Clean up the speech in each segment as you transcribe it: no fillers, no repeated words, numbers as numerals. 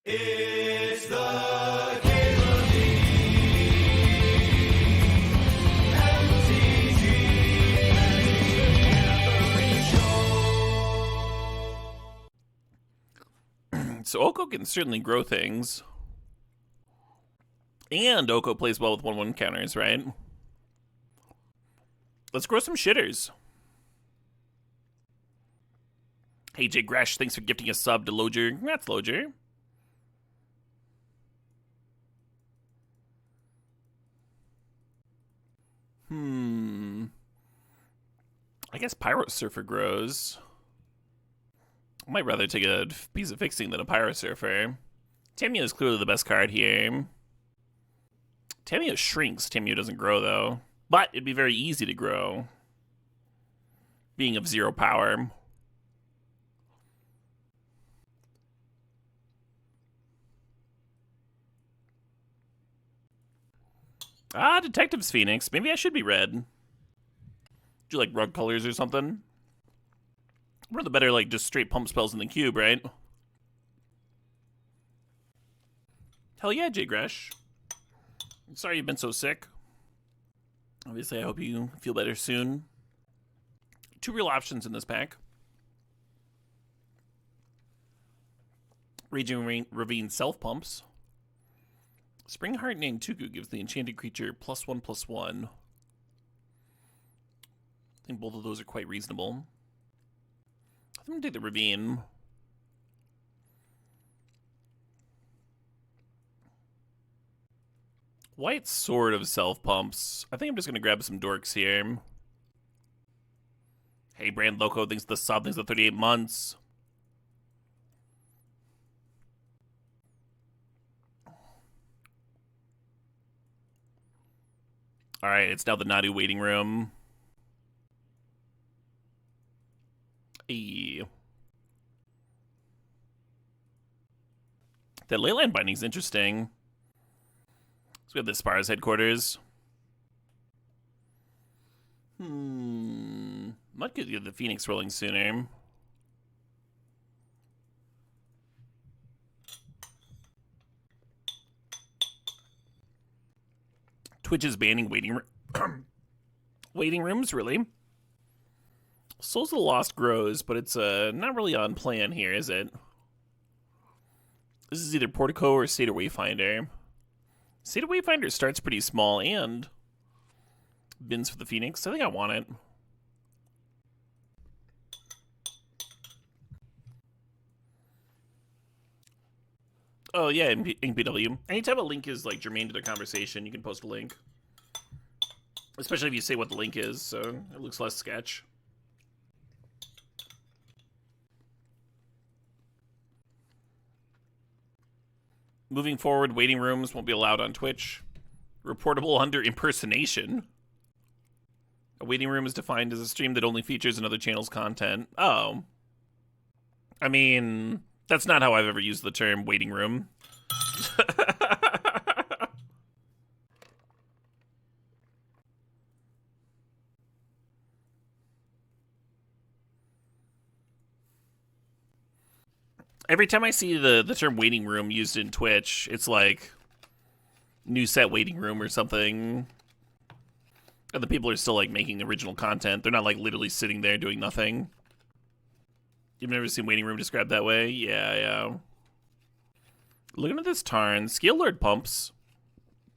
It's the Caleb MTGO Show. So Oko can certainly grow things. And Oko plays well with 1/1 counters, right? Let's grow some shitters. Hey, Jay Gresh, thanks for gifting a sub to Loger. Congrats, Loger. I guess Pyro Surfer grows. I might rather take a piece of fixing than a Pyro Surfer. Tamiyo is clearly the best card here. Tamiyo shrinks. Tamiyo doesn't grow, though. But it'd be very easy to grow, being of 0 power. Detective's Phoenix. Maybe I should be red. Do you like rug colors or something? One of the better, like, just straight pump spells in the cube, right? Hell yeah, Jay Gresh. Sorry you've been so sick. Obviously, I hope you feel better soon. 2 real options in this pack. Raging Ravine self-pumps. Spring Heartening Tugu gives the enchanted creature +1/+1. I think both of those are quite reasonable. I'm going to take the Ravine. White sort of self-pumps. I think I'm just going to grab some dorks here. Hey, Brand Loco thinks the sub thinks the 38 months. Alright, it's now the Nadu waiting room. Hey. That Leyline binding's interesting. So we have the Spara's headquarters. Might get the Phoenix rolling sooner. Twitch is banning waiting rooms, really? Souls of the Lost grows, but it's not really on plan here, is it? This is either Portico or State of Wayfinder. State of Wayfinder starts pretty small and bins for the Phoenix. I think I want it. Oh yeah, NPW. Anytime a link is like germane to the conversation, you can post a link. Especially if you say what the link is, so it looks less sketch. Moving forward, waiting rooms won't be allowed on Twitch. Reportable under impersonation. A waiting room is defined as a stream that only features another channel's content. Oh. I mean, that's not how I've ever used the term waiting room. Every time I see the term waiting room used in Twitch, it's like new set waiting room or something. And the people are still like making original content. They're not like literally sitting there doing nothing. You've never seen waiting room described that way? Yeah. Looking at this Tarn, Scale Lord pumps.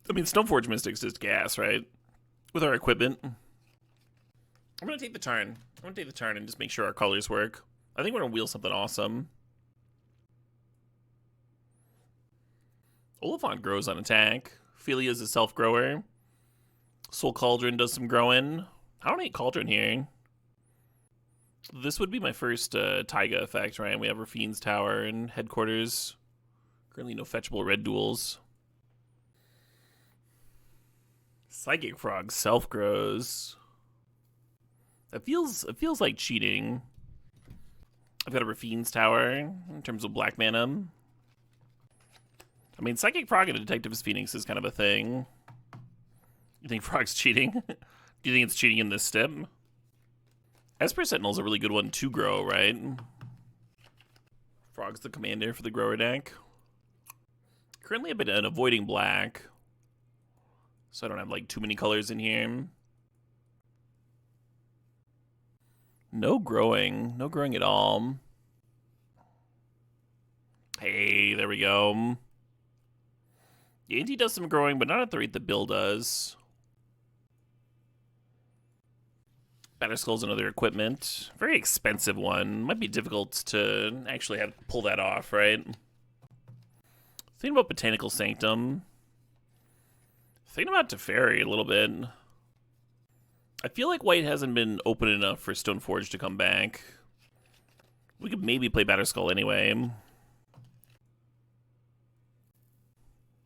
I mean, Stoneforge Mystics just gas, right? With our equipment. I'm gonna take the Tarn. I'm gonna take the Tarn and just make sure our colors work. I think we're gonna wheel something awesome. Oliphant grows on attack. Philia's a self-grower. Soul Cauldron does some growing. I don't hate Cauldron here. This would be my first Taiga effect, right? We have Rafine's Tower and Headquarters. Currently no fetchable red duels. Psychic Frog self-grows. It feels like cheating. I've got a Rafine's Tower in terms of black mana. I mean, Psychic Frog and a Detective's Phoenix is kind of a thing. You think Frog's cheating? Do you think it's cheating in this step? Esper Sentinel's a really good one to grow, right? Frog's the commander for the grower deck. Currently I've been avoiding black, so I don't have like too many colors in here. No growing at all. Hey, there we go. The AT does some growing, but not at the rate the bill does. Batterskull's another equipment. Very expensive one. Might be difficult to actually have pull that off, right? Thinking about Botanical Sanctum. Thinking about Teferi a little bit. I feel like white hasn't been open enough for Stoneforge to come back. We could maybe play Batterskull anyway.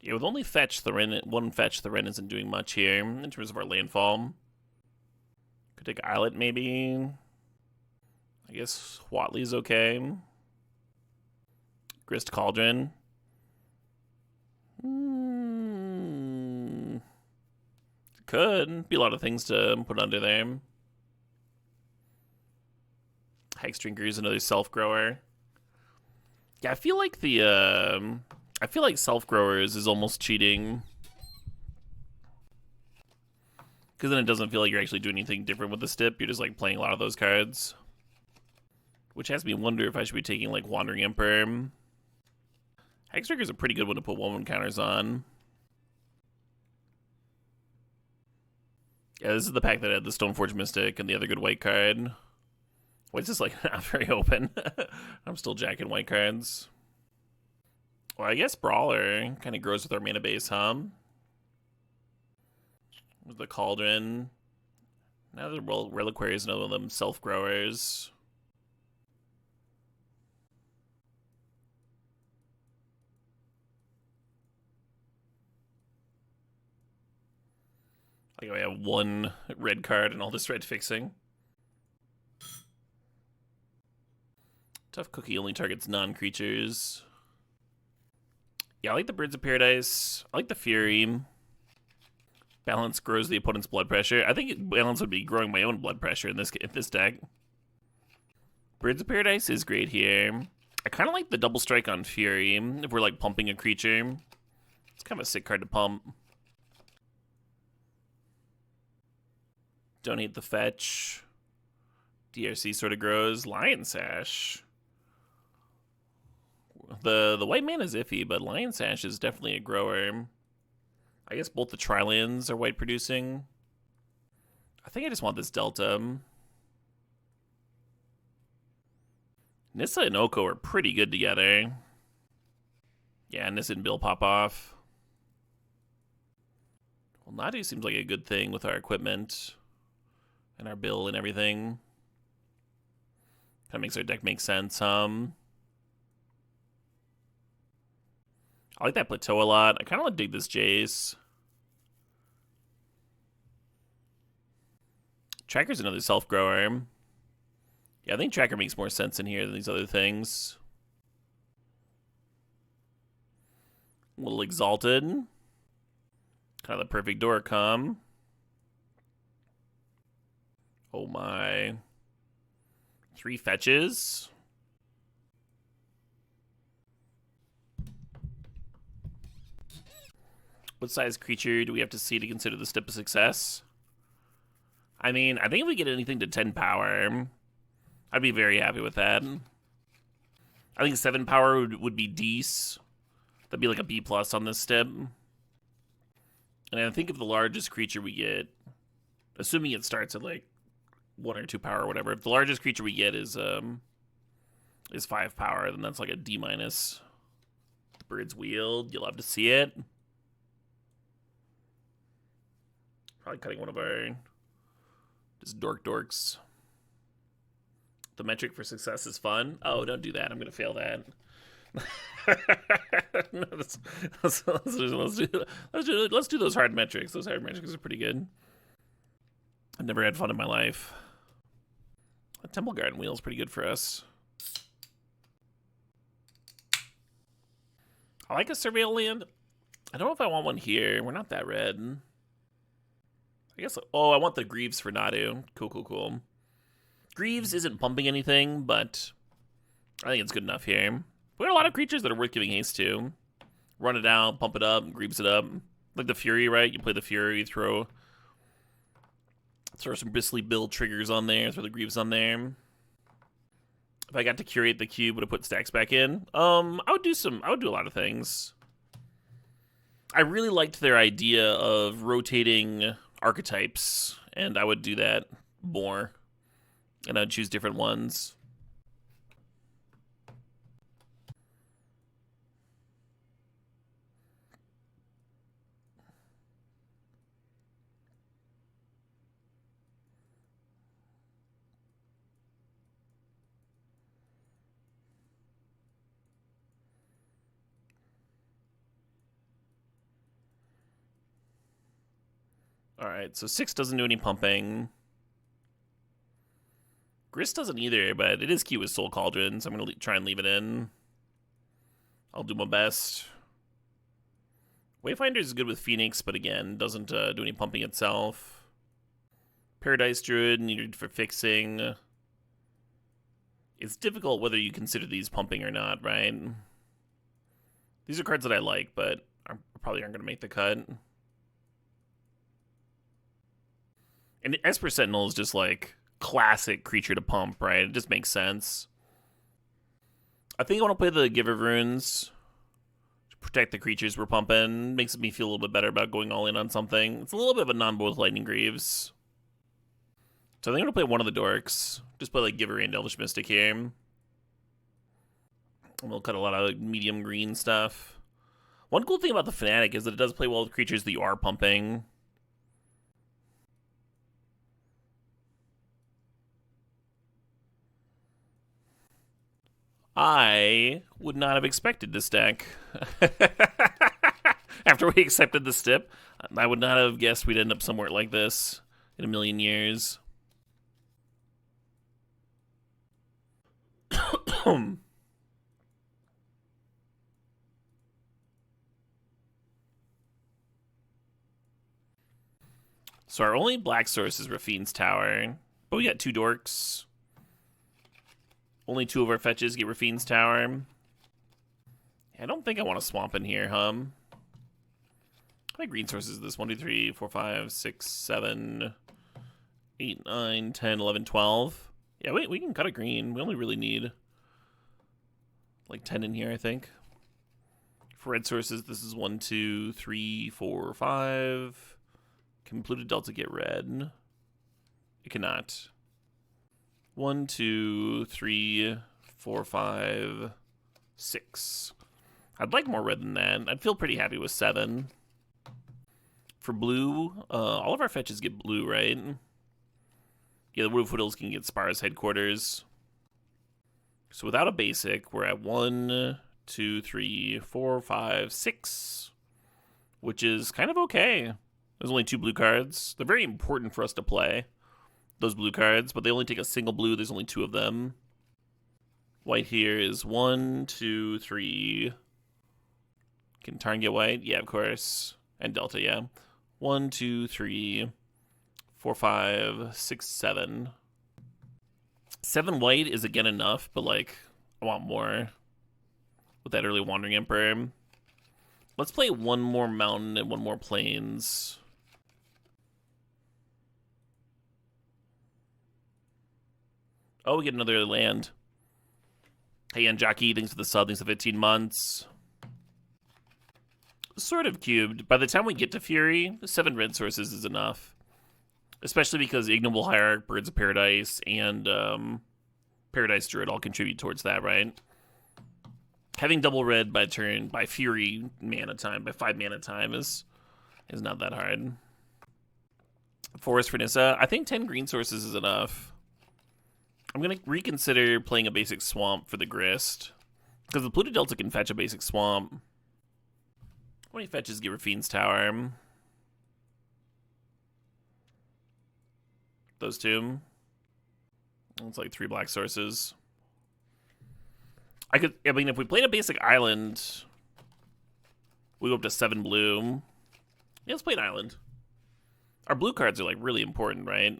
Yeah, with only fetch, one fetch, the Ren isn't doing much here in terms of our landfall. Could take Islet, maybe. I guess Watley's okay. Grist Cauldron. Could be a lot of things to put under there. Hex Drinker is another self-grower. Yeah, I feel like self-growers is almost cheating. Because then it doesn't feel like you're actually doing anything different with the stip. You're just like playing a lot of those cards. Which has me wonder if I should be taking like Wandering Emperor. Hexdrinker is a pretty good one to put 1/1 counters on. Yeah, this is the pack that had the Stoneforge Mystic and the other good white card. White's just like not very open. I'm still jacking white cards. Well, I guess Brawler kind of grows with our mana base, huh? With the Cauldron. Now the Reliquary is another of them self-growers. Like I have one red card and all this red fixing. Tough Cookie only targets non-creatures. Yeah, I like the Birds of Paradise. I like the Fury. Balance grows the opponent's blood pressure. I think Balance would be growing my own blood pressure in this deck. Birds of Paradise is great here. I kind of like the double strike on Fury if we're like pumping a creature. It's kind of a sick card to pump. Don't hate the fetch. DRC sort of grows. Lion Sash. The white mana is iffy, but Lion Sash is definitely a grower. I guess both the Trilands are white producing. I think I just want this Delta. Nissa and Oko are pretty good together. Yeah, Nissa and Bill pop off. Well, Nadu seems like a good thing with our equipment. And our bill and everything. Kind of makes our deck make sense. I like that Plateau a lot. I kind of dig this Jace. Tracker's another self-grower. Yeah, I think Tracker makes more sense in here than these other things. A little Exalted. Kind of the perfect Doricom. Oh my. 3 fetches. What size creature do we have to see to consider the step a success? I mean, I think if we get anything to 10 power, I'd be very happy with that. I think 7 power would be decent. That'd be like a B+ on this step. And I think if the largest creature we get, assuming it starts at like 1 or 2 power or whatever, if the largest creature we get is 5 power, then that's like a D-. The Bird's Wield, you'll have to see it. Probably cutting one of our just dorks. The metric for success is fun. Oh, don't do that. I'm gonna fail that. No, let's do those hard metrics. Those hard metrics are pretty good. I've never had fun in my life. A Temple Garden Wheel is pretty good for us. I like a Surveil land. I don't know if I want one here. We're not that red. I guess, oh, I want the Greaves for Nadu. Cool. Greaves isn't pumping anything, but I think it's good enough here. We got a lot of creatures that are worth giving haste to. run it out, pump it up, greaves it up. Like the Fury, right? You play the Fury, you throw some bristly build triggers on there, throw the greaves on there. If I got to curate the cube, would I put stacks back in? I would do a lot of things. I really liked their idea of rotating archetypes, and I would do that more. And I'd choose different ones. Alright, so 6 doesn't do any pumping. Grist doesn't either, but it is cute with Soul Cauldron, so I'm going to try and leave it in. I'll do my best. Wayfinder is good with Phoenix, but again, doesn't do any pumping itself. Paradise Druid, needed for fixing. It's difficult whether you consider these pumping or not, right? These are cards that I like, but probably aren't going to make the cut. And Esper Sentinel is just like classic creature to pump, right? It just makes sense. I think I want to play the Giver Runes to protect the creatures we're pumping. Makes me feel a little bit better about going all in on something. It's a little bit of a non-bow with Lightning Greaves. So I think I'm going to play one of the dorks. Just play like Giver and Elvish Mystic here. And we'll cut a lot of medium green stuff. One cool thing about the Fnatic is that it does play well with creatures that you are pumping. I would not have expected this deck. After we accepted the stip, I would not have guessed we'd end up somewhere like this in a million years. So our only black source is Rafine's Tower, but we got 2 dorks. Only 2 of our fetches get Rafine's Tower. I don't think I want to swamp in here, huh? How many green sources is this? 1, 2, 3, 4, 5, 6, 7, 8, 9, 10, 11, 12. Yeah, wait, we can cut a green. We only really need like 10 in here, I think. For red sources, this is 1, 2, 3, 4, 5. Can Pluto Delta get red? It cannot. 1, 2, 3, 4, 5, 6. I'd like more red than that. I'd feel pretty happy with 7. For blue, all of our fetches get blue, right? Yeah, the Wood of Foothills can get Spara's headquarters. So without a basic, we're at 1, 2, 3, 4, 5, 6. Which is kind of okay. There's only 2 blue cards. They're very important for us to play, those blue cards, but they only take a single blue. There's only 2 of them. White here is 1, 2, 3. Can Tarn get white? Yeah, of course. And Delta, yeah. 1, 2, 3, 4, 5, 6, 7. 7 white is again enough, but like, I want more with that early Wandering Emperor. Let's play 1 more mountain and 1 more plains. Oh, we get another land. Hey, and Jockey, thanks for the sub, thanks for 15 months. Sort of cubed. By the time we get to Fury, 7 red sources is enough. Especially because Ignoble Hierarch, Birds of Paradise, and Paradise Druid all contribute towards that, right? Having double red by turn, by Fury mana time, by 5 mana time is not that hard. Forest for Nissa, I think 10 green sources is enough. I'm going to reconsider playing a basic swamp for the Grist. Because the Pluto Delta can fetch a basic swamp. How many fetches give Rafine's Tower? Those 2. It's like 3 black sources. I mean, if we played a basic island, we go up to 7 blue. Yeah, let's play an island. Our blue cards are like really important, right?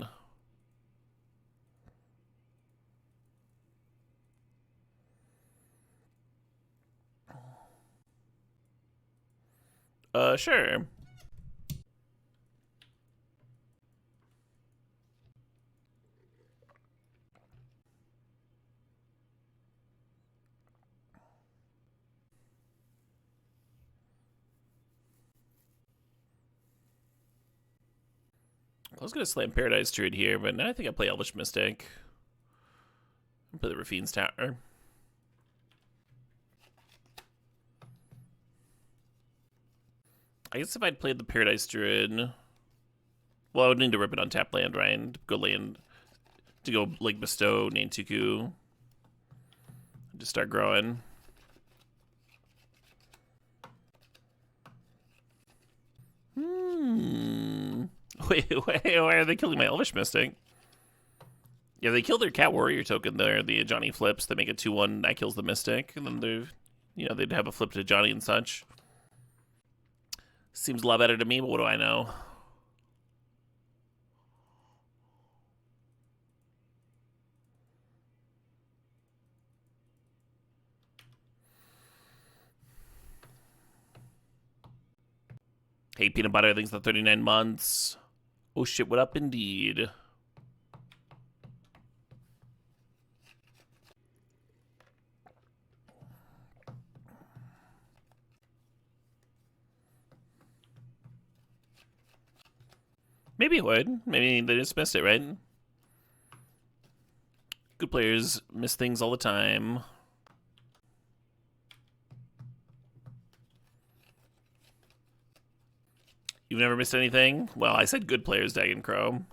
Sure. I was gonna slam Paradise Druid here, but now I think I play Elvish Mystic. I'll play the Rafine's Tower. I guess if I'd played the Paradise Druid, well, I would need to rip it on tap land, right? Go land to go like bestow Nantuku. Just start growing. Wait, why are they killing my Elvish Mystic? Yeah, they killed their Cat Warrior token there, the Johnny flips. They make it 2-1, that kills the Mystic, and then they'd have a flip to Johnny and such. Seems a lot better to me, but what do I know? Hey, Peanut Butter, thanks for 39 months. Oh shit, what up indeed? Maybe it would. Maybe they just missed it, right? Good players miss things all the time. You've never missed anything? Well, I said good players, Dagon Crow.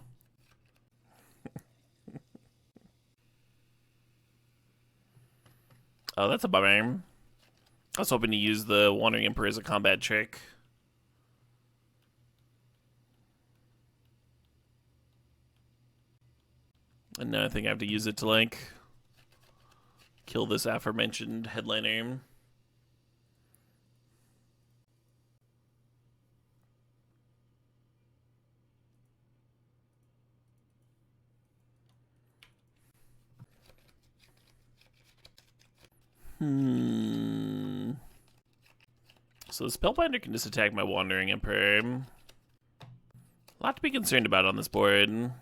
Oh, that's a bummer. I was hoping to use the Wandering Emperor as a combat trick. And now I think I have to use it to, like, kill this aforementioned headliner. So the Spellbinder can just attack my Wandering Emperor. A lot to be concerned about on this board.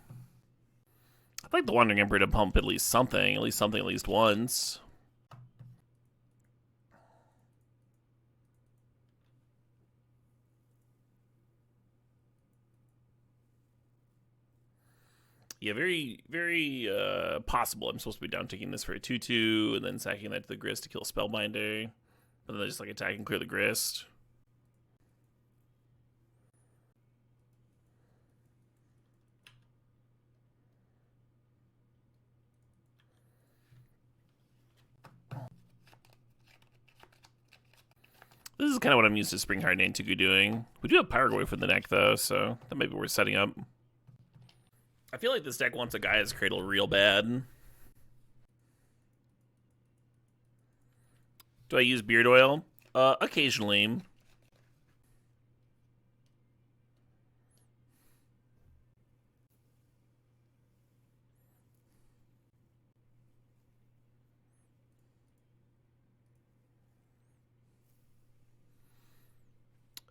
I'd like the Wandering Emperor to pump at least something at least once. Yeah, very, very possible. I'm supposed to be down taking this for a 2-2 and then sacking that to the Grist to kill Spellbinder. But then I just like attack and clear the Grist. This is kind of what I'm used to Springheart Nantuku doing. We do have Paraguay for the deck, though, so that might be worth setting up. I feel like this deck wants a Gaia's Cradle real bad. Do I use beard oil? Occasionally.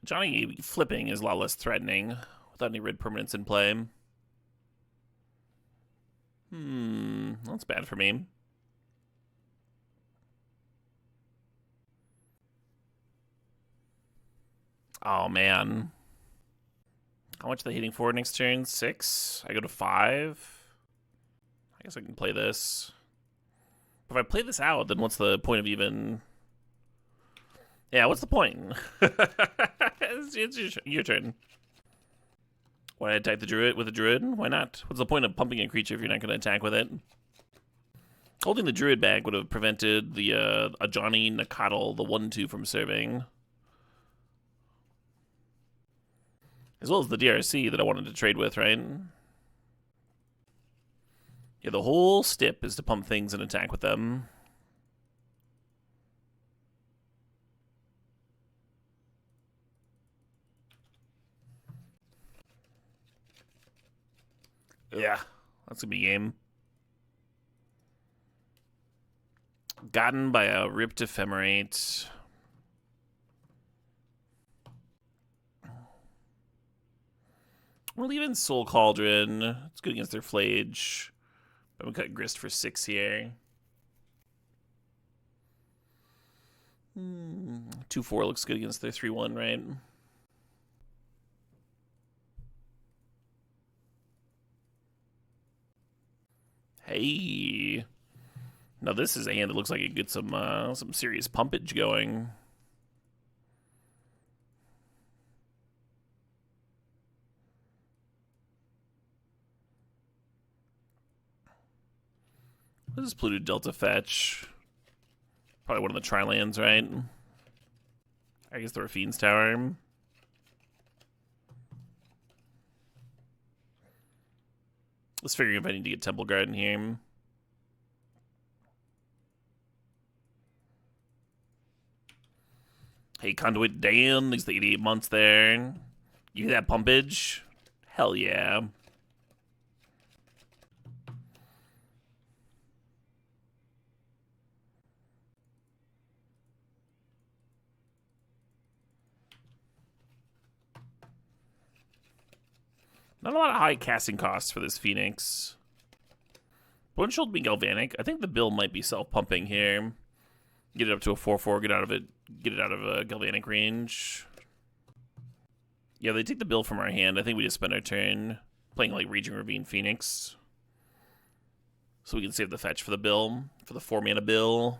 Johnny flipping is a lot less threatening without any red permanents in play. That's bad for me. Oh, man. How much are they hitting for next turn? 6? I go to 5? I guess I can play this. If I play this out, then what's the point of even... Yeah, what's the point? it's your turn. Why attack the druid with a druid? Why not? What's the point of pumping a creature if you're not going to attack with it? Holding the druid back would have prevented the a Johnny Nakatl, the 1-2 from serving. As well as the DRC that I wanted to trade with, right? Yeah, the whole stip is to pump things and attack with them. Yeah, that's gonna be a game. Gotten by a ripped ephemerate. We're leaving Soul Cauldron. It's good against their Flage. I'm gonna cut Grist for 6 here. 2-4 looks good against their 3-1, right? Hey. Now this is a hand that looks like it gets some serious pumpage going. What is Pluto Delta fetch? Probably one of the Tri-lands, right? I guess the Rafine's Tower. Let's figure if I need to get Temple Garden here. Hey, Conduit Dan, there's the 88 months there. You hear that pumpage? Hell yeah. Not a lot of high casting costs for this Phoenix. One should be Galvanic. I think the bill might be self-pumping here. Get it up to a 4-4, get it out of a Galvanic range. Yeah, they take the bill from our hand. I think we just spend our turn playing like Raging Ravine Phoenix. So we can save the fetch for the bill, for the 4-mana bill.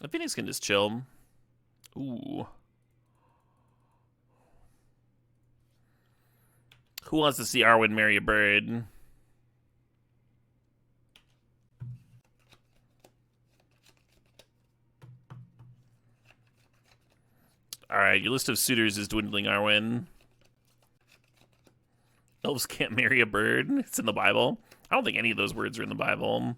The Phoenix can just chill. Ooh. Who wants to see Arwen marry a bird? Alright, your list of suitors is dwindling, Arwen. Elves can't marry a bird. It's in the Bible. I don't think any of those words are in the Bible.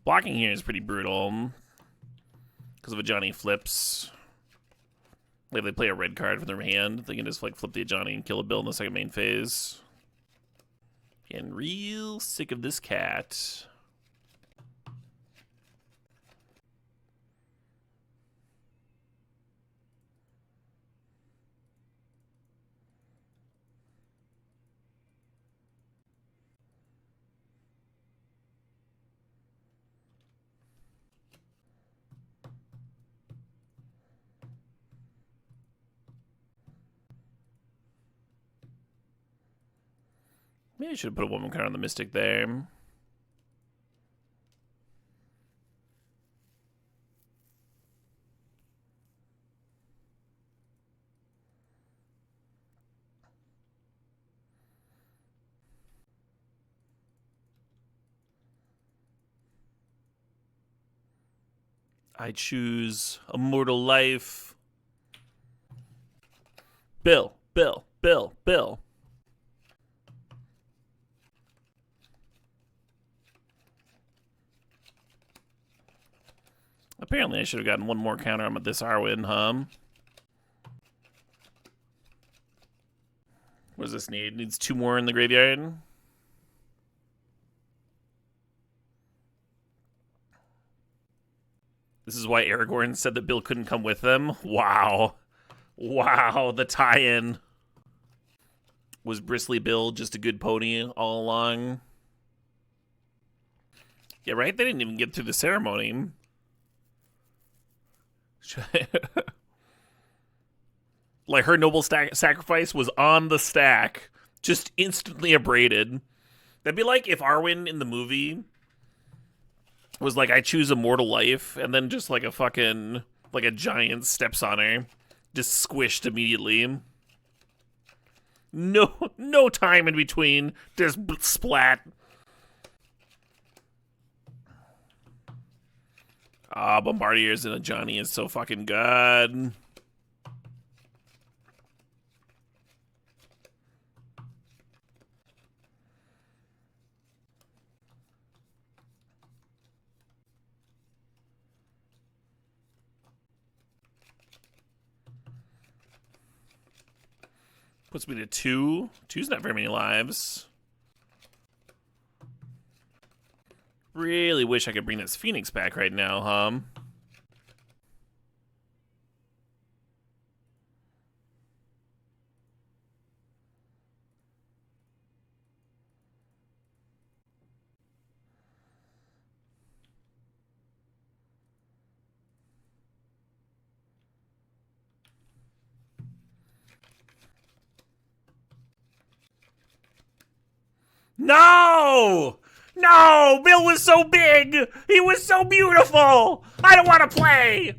Blocking here is pretty brutal because of Ajani flips. Like if they play a red card from their hand, they can just like flip the Ajani and kill a bill in the second main phase. Getting real sick of this cat. Maybe I should have put a woman card on the Mystic there. I choose Immortal Life. Bill. Apparently I should have gotten one more counter on this Arwen, huh? What does this need? It needs 2 more in the graveyard. This is why Aragorn said that Bill couldn't come with them? Wow. Wow, the tie-in. Was Bristly Bill just a good pony all along? Yeah, right? They didn't even get through the ceremony. Like, her noble sacrifice was on the stack, just instantly abraded. That'd be like if Arwen in the movie was like, I choose Immortal Life, and then just like a fucking, like a giant steps on her. Just squished immediately. No time in between. Just splat. Ah, Bombardiers and a Johnny is so fucking good. Puts me to 2. 2's not very many lives. Really wish I could bring this Phoenix back right now, huh? No! No! Bill was so big! He was so beautiful! I don't want to play!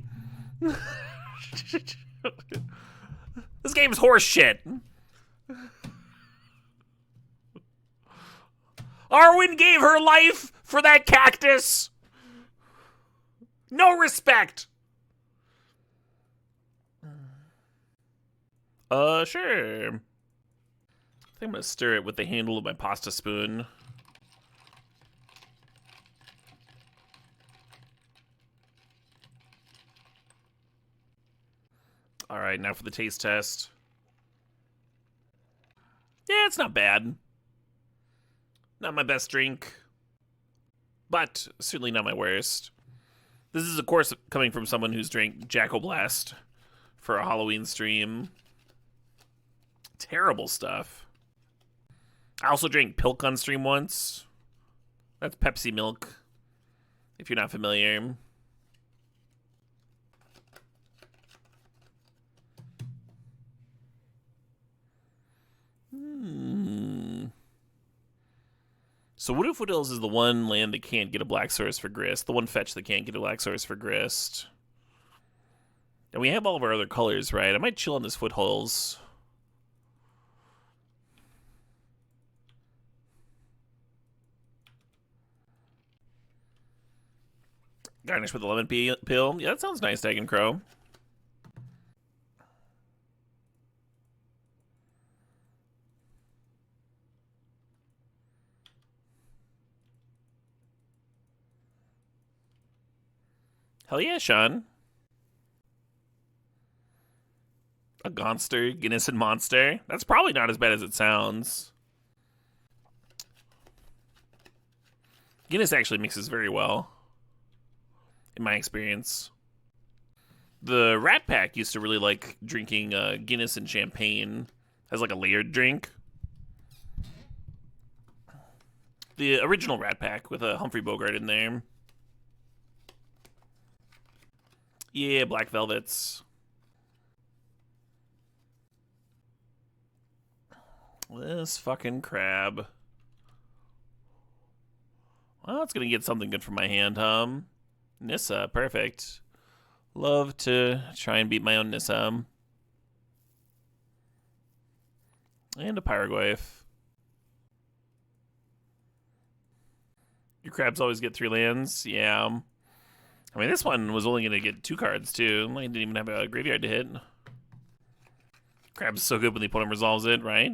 This game's horse shit. Arwen gave her life for that cactus! No respect! Sure. I think I'm gonna stir it with the handle of my pasta spoon. Alright, now for the taste test. Yeah, it's not bad. Not my best drink, but certainly not my worst. This is, of course, coming from someone who's drank Jackal Blast for a Halloween stream. Terrible stuff. I also drank Pilk on stream once. That's Pepsi milk, if you're not familiar. So Wood of Foothills is the one land that can't get a black source for Grist. The one fetch that can't get a black source for Grist. And we have all of our other colors, right? I might chill on this Foothills. Garnish with a lemon peel. Yeah, that sounds nice, Dagon Crow. Hell yeah, Sean. A Gonster, Guinness, and Monster. That's probably not as bad as it sounds. Guinness actually mixes very well, in my experience. The Rat Pack used to really like drinking Guinness and champagne as like a layered drink. The original Rat Pack with a Humphrey Bogart in there. Yeah, Black Velvets. This fucking crab. Well, it's gonna get something good from my hand, Nissa, perfect. Love to try and beat my own Nissa. And a Pyroglyph. Your crabs always get 3 lands? Yeah. I mean, this one was only going to get 2 cards, too. I didn't even have a graveyard to hit. Crab's so good when the opponent resolves it, right?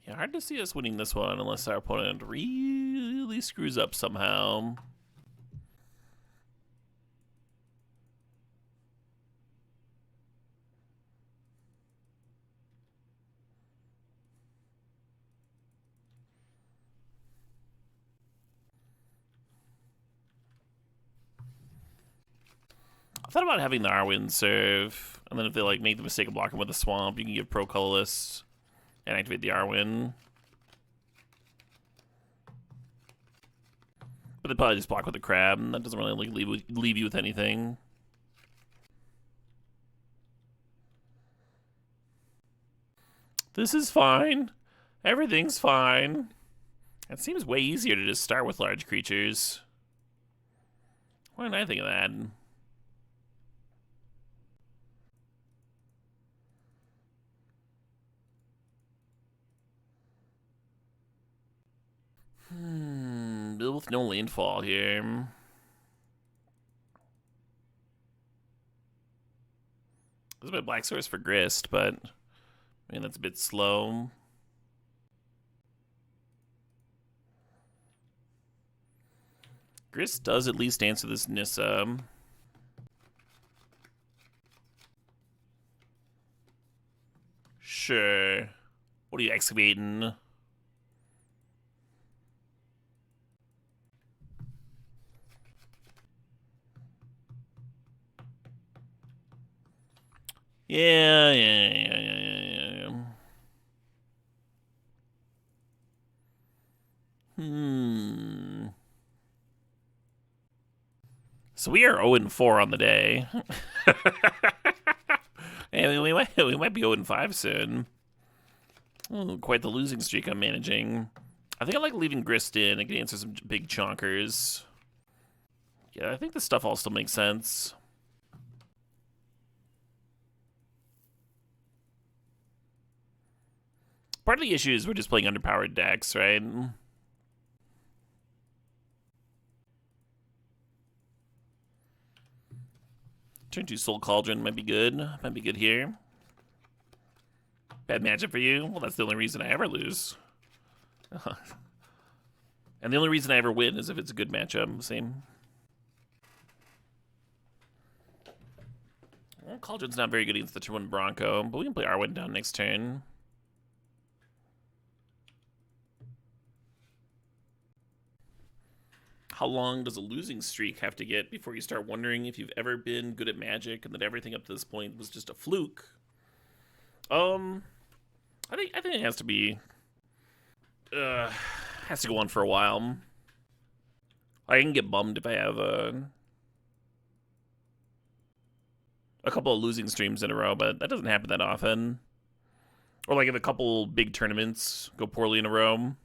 Yeah, hard to see us winning this one unless our opponent really screws up somehow. I thought about having the Arwen serve, and then if they like make the mistake of blocking with a swamp, you can give pro colorless and activate the Arwen. But they probably just block with the crab, and that doesn't really like leave you with anything. This is fine. Everything's fine. It seems way easier to just start with large creatures. Why didn't I think of that? Bill with no landfall here. This is my black source for Grist, but I mean that's a bit slow. Grist does at least answer this Nissa. Sure. What are you excavating? Yeah. So we are 0-4 on the day. And we might be 0-5 soon. Ooh, quite the losing streak I'm managing. I think I like leaving Grist in. I can answer some big chonkers. Yeah, I think this stuff all still makes sense. Part of the issue is we're just playing underpowered decks, right? Turn 2 Soul Cauldron might be good. Might be good here. Bad matchup for you? Well, that's the only reason I ever lose. And the only reason I ever win is if it's a good matchup. Same. Well, Cauldron's not very good against the turn 1 Bronco, but we can play Arwen down next turn. How long does a losing streak have to get before you start wondering if you've ever been good at Magic and that everything up to this point was just a fluke? I think it has to be has to go on for a while. I can get bummed if I have a couple of losing streams in a row, but that doesn't happen that often. Or like if a couple big tournaments go poorly in a row.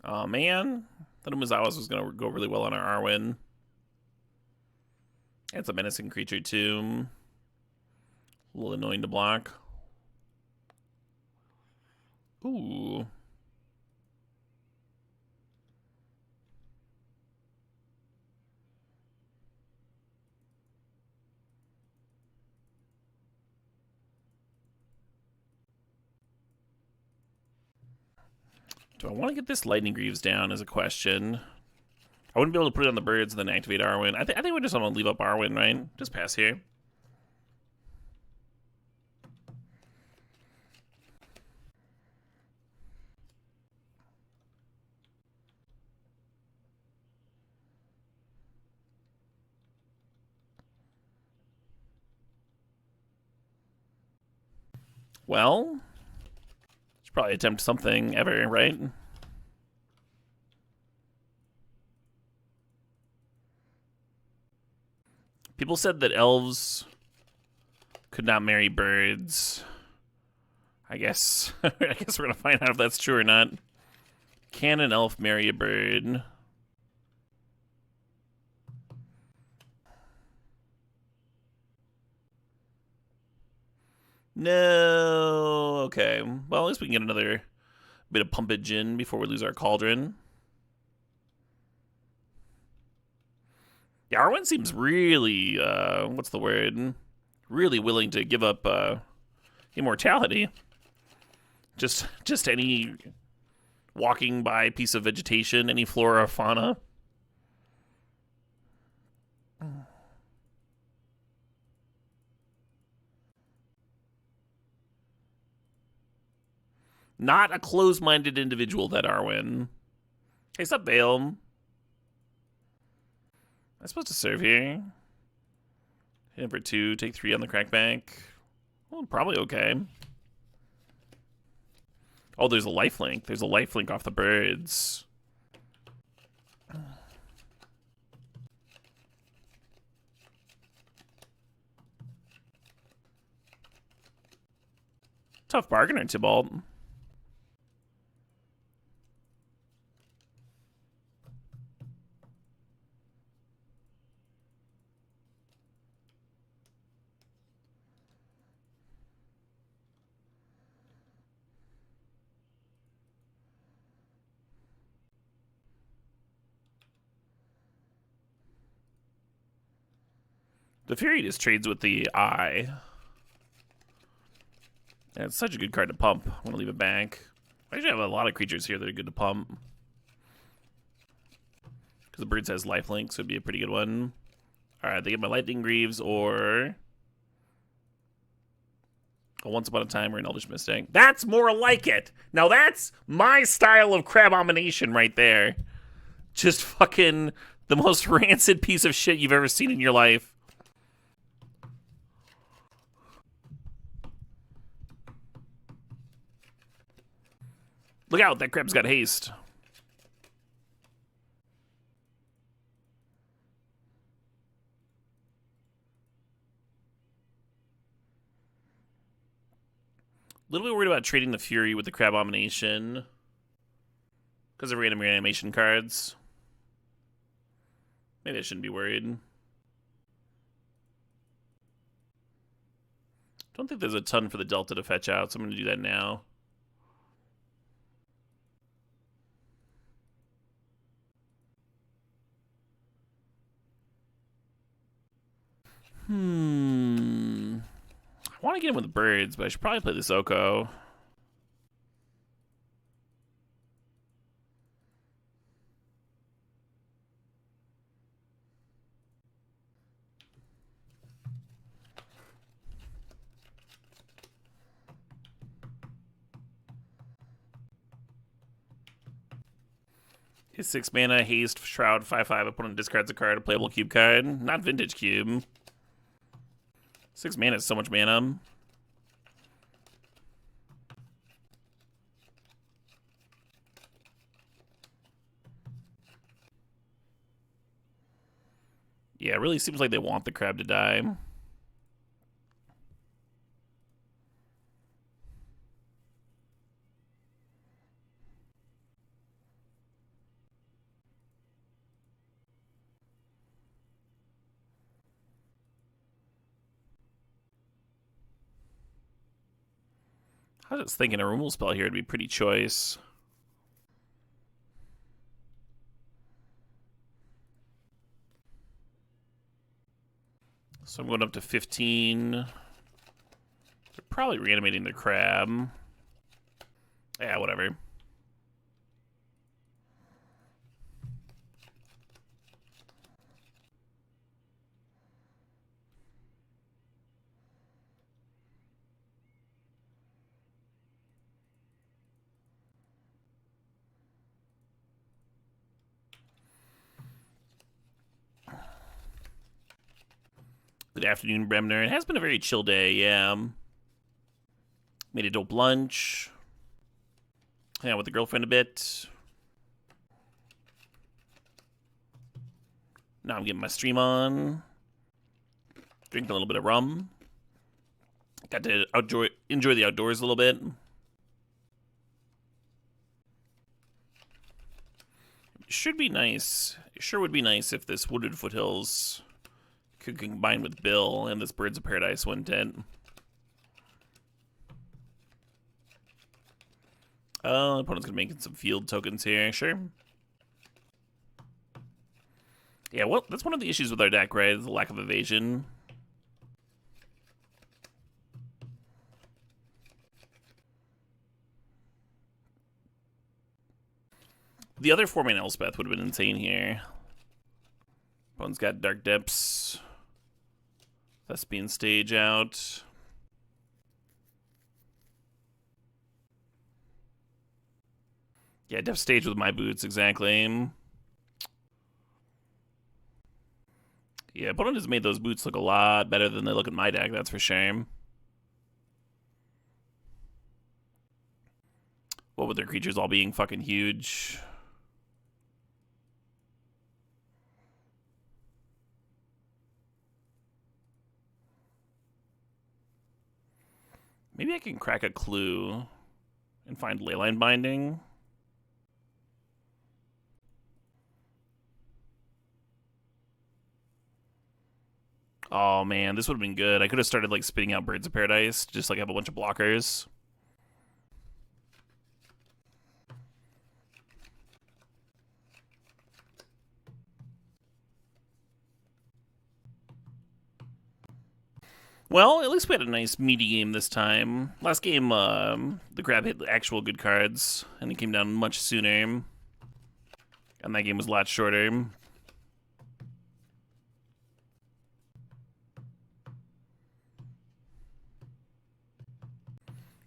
Oh man, thought Umezawa's was gonna go really well on our Arwen. It's a menacing creature too. A little annoying to block. Ooh. Do I want to get this Lightning Greaves down is a question. I wouldn't be able to put it on the birds and then activate Arwen. I think we just want to leave up Arwen, right? Just pass here. Well, should probably attempt something ever, right? People said that elves could not marry birds. I guess we're gonna find out if that's true or not. Can an elf marry a bird? No. Okay. Well, at least we can get another bit of pumpage in before we lose our cauldron. Yeah, Arwen seems really, what's the word? Really willing to give up immortality. Just any walking by piece of vegetation, any flora or fauna. Not a closed-minded individual, that Arwen. Hey, sup, Vale? Am I supposed to serve here? Hit for 2, take 3 on the crackback. Well, probably okay. Oh, there's a lifelink. There's a lifelink off the birds. Tough bargainer, Tybalt. The Fury just trades with the eye. And it's such a good card to pump. I'm going to leave it back. I actually have a lot of creatures here that are good to pump. Because the birds has lifelink, so it'd be a pretty good one. Alright, they get my Lightning Greaves or a Once Upon a Time or an Elvish Mystic. That's more like it! Now that's my style of Crabomination right there. Just fucking the most rancid piece of shit you've ever seen in your life. Look out, that crab's got haste. A little bit worried about trading the Fury with the Crabomination because of random reanimation cards. Maybe I shouldn't be worried. Don't think there's a ton for the Delta to fetch out, so I'm going to do that now. I want to get him with the birds, but I should probably play this Oko. His 6 mana, haste, shroud, 5/5. Opponent discards a card, a playable cube card. Not vintage cube. 6 mana is so much mana. Yeah, it really seems like they want the crab to die. I was just thinking a removal spell here would be pretty choice. So I'm going up to 15. They're probably reanimating the crab. Yeah, whatever. Good afternoon, Bremner. It has been a very chill day, yeah. Made a dope lunch. Hang out with the girlfriend a bit. Now I'm getting my stream on. Drinking a little bit of rum. Got to enjoy the outdoors a little bit. Should be nice. It sure would be nice if this Wooded Foothills could combine with Bill and this Birds of Paradise went in. Opponent's gonna make some field tokens here, sure. Yeah, well, that's one of the issues with our deck, right? The lack of evasion. The other 4-mana Elspeth would have been insane here. Opponent's got Dark Depths. Thespian Stage out. Yeah, Depth Stage with my boots, exactly. Yeah, opponent has made those boots look a lot better than they look in my deck, that's for sure. What with their creatures all being fucking huge. Maybe I can crack a clue and find Leyline Binding. Oh man, this would have been good. I could have started like spitting out Birds of Paradise, just like have a bunch of blockers. Well, at least we had a nice meaty game this time. Last game, the grab hit actual good cards, and it came down much sooner. And that game was a lot shorter.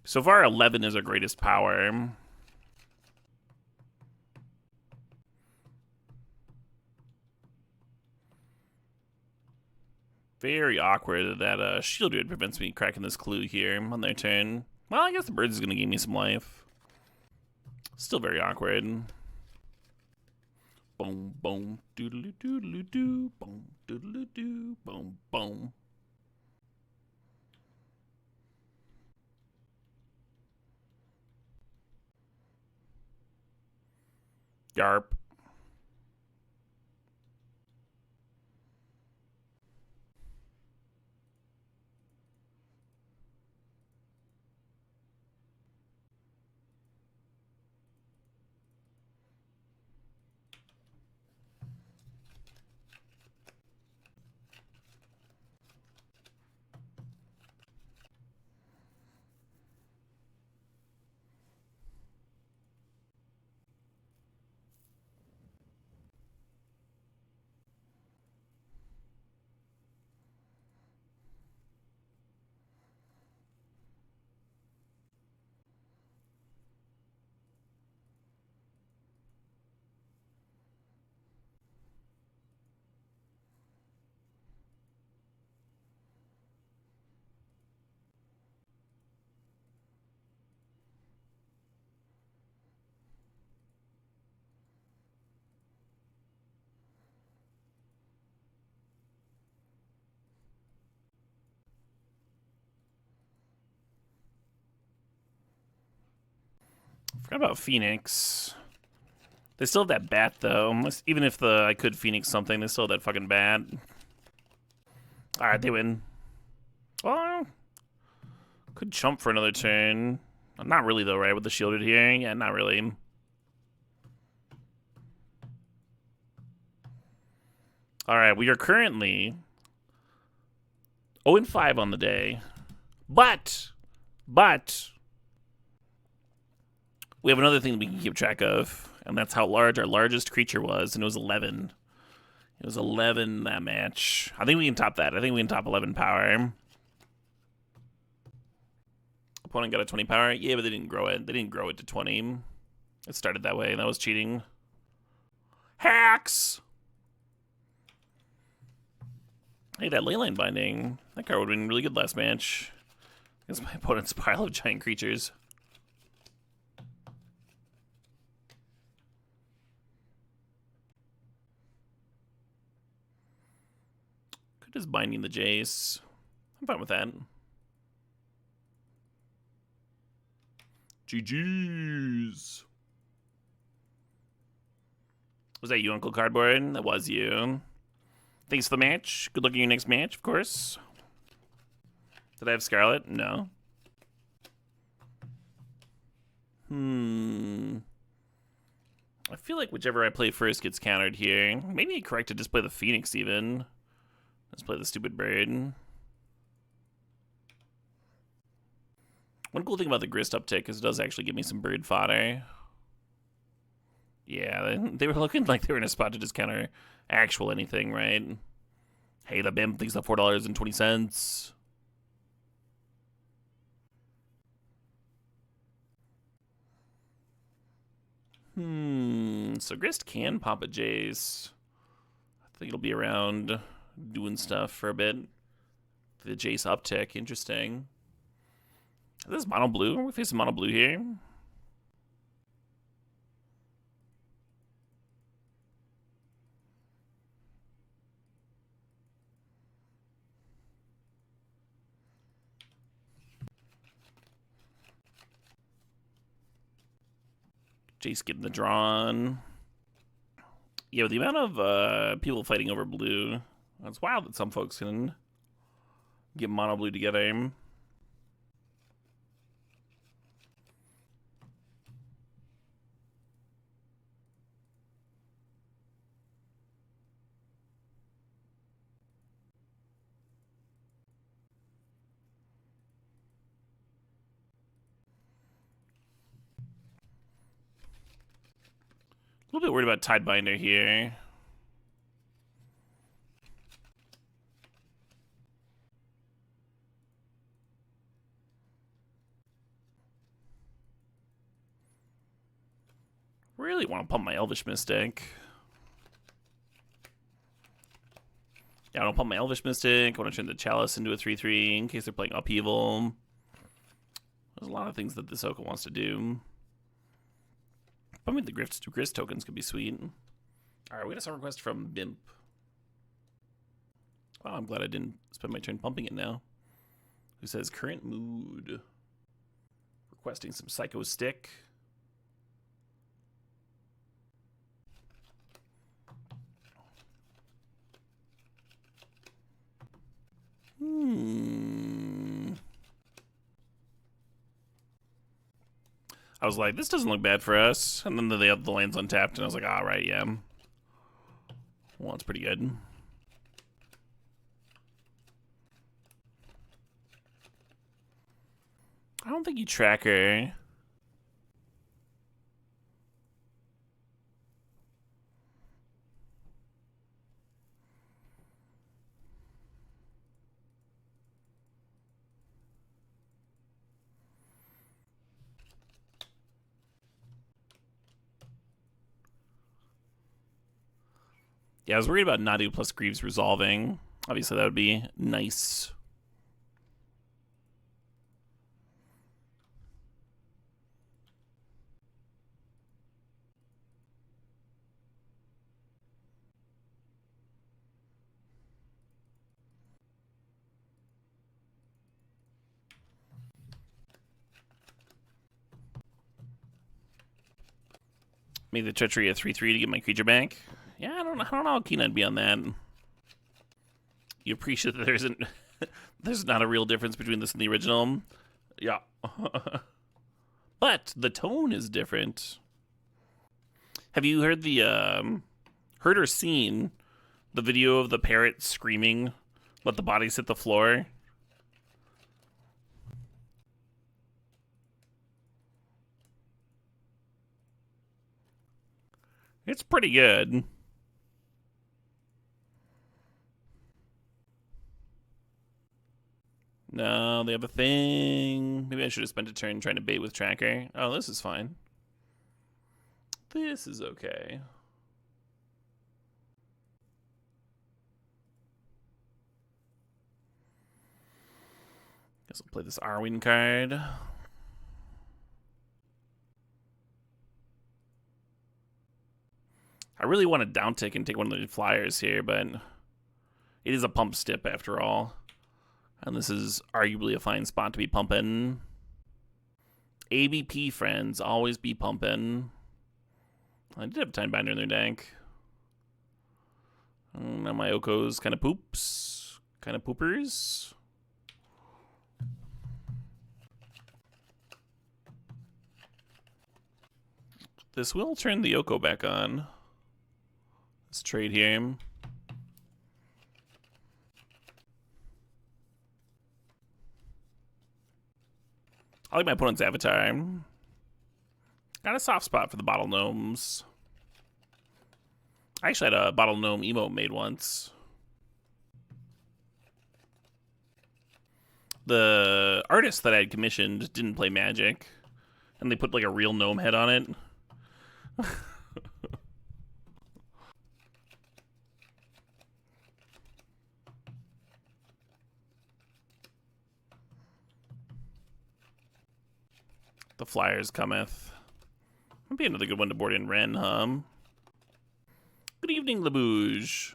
So far, 11 is our greatest power. Very awkward that Shield Druid prevents me cracking this clue here on their turn. Well, I guess the Birds is going to give me some life. Still very awkward. Boom, boom, doodle doodle doo, boom, doodle doo, boom, boom. Yarp. Forgot about Phoenix. They still have that bat, though. Even if I could Phoenix something, they still have that fucking bat. Alright, they win. Well, could chump for another turn. Not really, though, right? With the shielded here? Yeah, not really. Alright, we are currently 0-5 on the day. But, we have another thing that we can keep track of, and that's how large our largest creature was, and it was 11. It was 11 that match. I think we can top that. I think we can top 11 power. Opponent got a 20 power. Yeah, but they didn't grow it. They didn't grow it to 20. It started that way. That was cheating. Hacks! Hey, that Leyline Binding. That card would have been really good last match. Against my opponent's pile of giant creatures. Could just binding the Jace. I'm fine with that. GG's. Was that you, Uncle Cardboard? That was you. Thanks for the match. Good luck in your next match, of course. Did I have Scarlet? No. I feel like whichever I play first gets countered here. Maybe correct to just play the Phoenix even. Let's play the stupid bird. One cool thing about the Grist uptick is it does actually give me some bird fodder. Yeah, they were looking like they were in a spot to just counter actual anything, right? Hey, the BIM thinks that $4.20. So Grist can pop a Jace. I think it'll be around doing stuff for a bit. The Jace uptick, interesting. Is this mono blue? Are we facing mono blue here? Jace getting the drawn. Yeah, with the amount of people fighting over blue, it's wild that some folks can get mono blue together. little bit worried about Tidebinder here. Really want to pump my Elvish Mystic. Yeah, I don't pump my Elvish Mystic. I want to turn the Chalice into a 3/3 in case they're playing Upheaval. There's a lot of things that this Oko wants to do. I mean, the Grist tokens could be sweet. Alright, we got a song request from Bimp. Wow, I'm glad I didn't spend my turn pumping it now. Who says, current mood. Requesting some Psycho Stick. I was like, this doesn't look bad for us. And then they have the lands untapped, and I was like, all right, yeah. Well, it's pretty good. I don't think you track her. Yeah, I was worried about Nadu plus Greaves resolving. Obviously, that would be nice. Make the Treachery a 3/3 to get my creature back. Yeah, I don't know how keen I'd be on that. You appreciate that there's not a real difference between this and the original. Yeah. But the tone is different. Have you heard heard or seen the video of the parrot screaming, let the bodies hit the floor? It's pretty good. No, they have a thing. Maybe I should have spent a turn trying to bait with Tracker. Oh, this is fine. This is okay. Guess I'll play this Arwing card. I really want to downtick and take one of the flyers here, but it is a pump stip after all. And this is arguably a fine spot to be pumping. ABP friends, always be pumping. I did have Tidebinder in their deck. Now my Oko's kind of poops. Kind of poopers. This will turn the Oko back on. Let's trade here. I like my opponent's avatar. Got a soft spot for the bottle gnomes. I actually had a bottle gnome emote made once. The artist that I had commissioned didn't play Magic, and they put like a real gnome head on it. The Flyers cometh. Might be another good one to board in Ren, huh? Good evening, Labouge.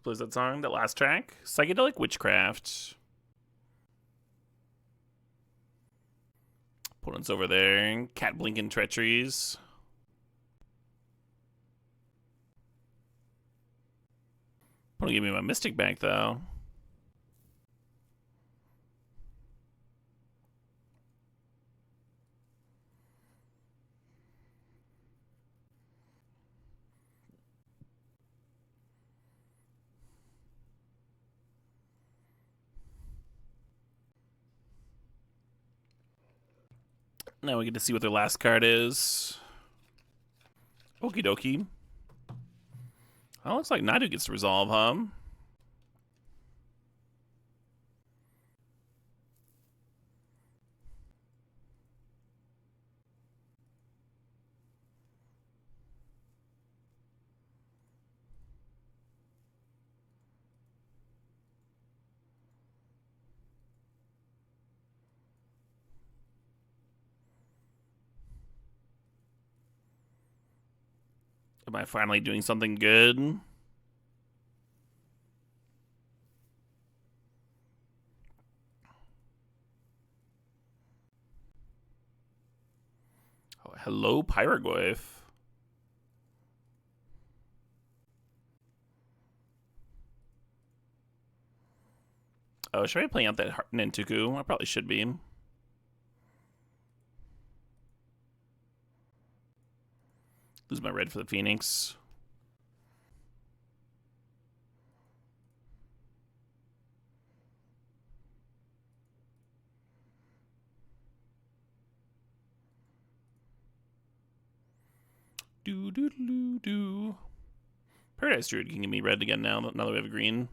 Plays that song, that last track? Psychedelic Witchcraft. Opponent's over there. Cat blinking treacheries. Opponent give me my Mystic back, though. Now we get to see what their last card is. Okie dokie. Well, looks like Nadu gets to resolve, huh? Am I finally doing something good? Oh, hello, Pyroglyph. Oh, should I be playing out that Nantuku? I probably should be. Lose my red for the Phoenix. Do. Paradise Druid can give me red again now that we have a green.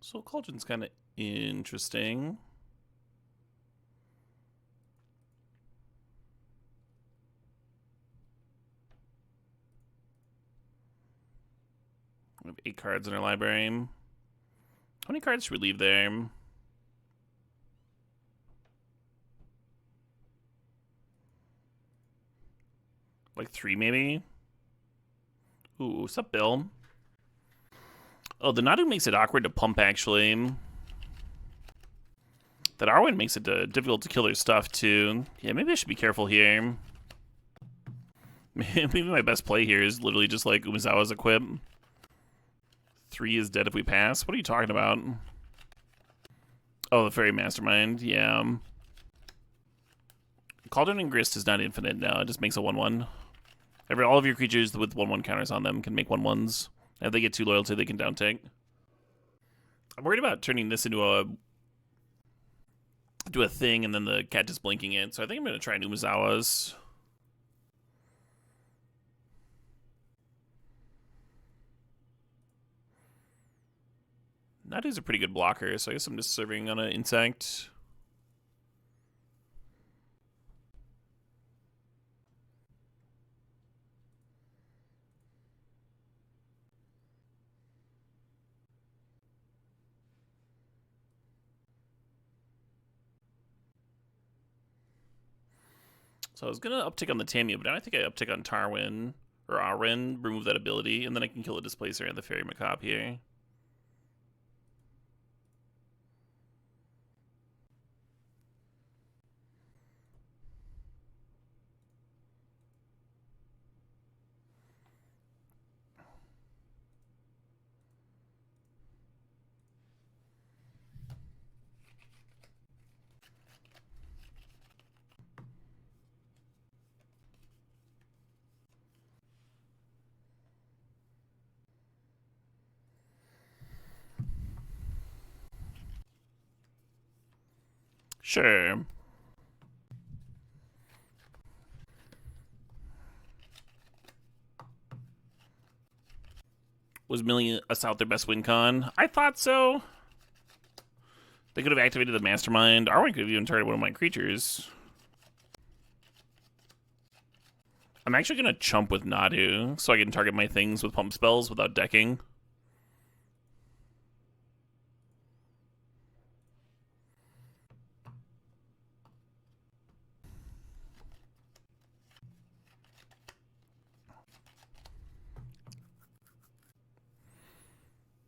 Soul Cauldron's kind of interesting. We have 8 cards in our library. How many cards should we leave there? Like 3, maybe? Ooh, what's up, Bill? Oh, the Nadu makes it awkward to pump, actually. That Arwen makes it difficult to kill their stuff, too. Yeah, maybe I should be careful here. Maybe my best play here is literally just like Umezawa's equip. 3 is dead if we pass. What are you talking about? Oh, the Fairy Mastermind. Yeah. Cauldron and Grist is not infinite now. It just makes a 1/1. All of your creatures with 1/1 counters on them can make 1/1s. And if they get 2 loyalty, they can down tank. I'm worried about turning this into a thing and then the cat just blinking it. So I think I'm going to try Umezawa's. Nadu's a pretty good blocker, so I guess I'm just serving on an insect. So I was going to uptick on the Tamiya, but now I think I uptick on Tarwin or Arwen, remove that ability, and then I can kill the Displacer and the Fairy Macabre here. Sure. Was milling us out their best win con? I thought so. They could have activated the Mastermind. Arwen could have even targeted one of my creatures. I'm actually going to chump with Nadu so I can target my things with pump spells without decking.